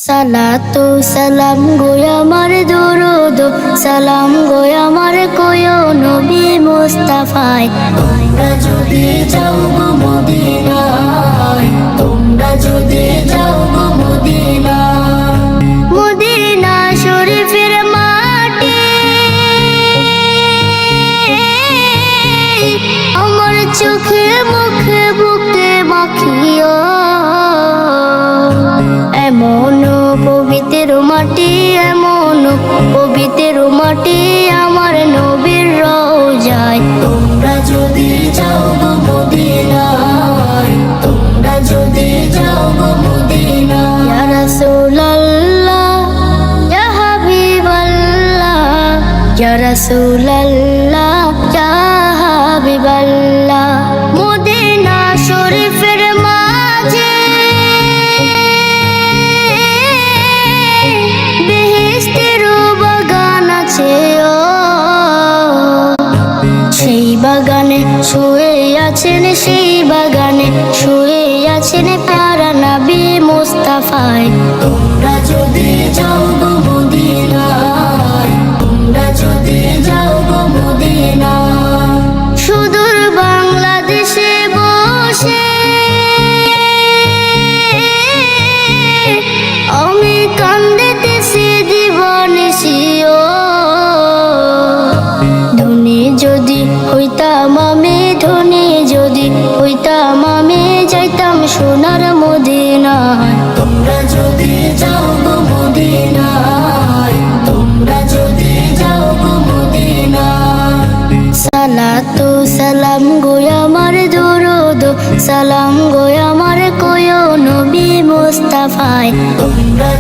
সালাতু সালাম গো আমার দুরুদ সালাম গো আমার কোয় নবী মুস্তাফায়। তোমরা যদি যাও গো মদিনায়, তোমরা যদি যাও গো মদিনায়, মদিনা শরীফের মাটি আমার চোখে মুখে বুকে মাখিও। এমন পবিত্র মাটি, এমন পবিত্র মাটি আমার নবীর রওজায়। তোমরা যদি যাও গো মদিনায়, তোমরা যদি যাও গো মদিনায়। ইয়া রাসূলুল্লাহ ইয়া হাবিবাল্লাহ, ইয়া রাসূলুল্লাহ ইয়া হাবিবাল্লাহ। মদিনা শরীফের মাঝে বেহেশতের বাগান আছে, সেই বাগানে শুয়ে আছেন, সেই বাগানে শুয়ে আছেন প্যারা নবী মুস্তাফায়। তোমরা যদি যাও গো মদিনায়, তোমরা যদি যাও গো মদিনায়। সুদূর বাংলাদেশে বসে আমি কান্দিতেছি দিবানিশিও। ধনী যদি হইতাম আমি, ধনী যদি হইতাম আমি, যাইতাম সোনার মদিনায়। তোমরা যদি যাও গো মদিনায়, তোমরা যদি যাও গো মদিনায়। সালাতু সালাম গো আমার দুরুদ সালাম গো আমার কোয় নবী মুস্তাফায়। তোমরা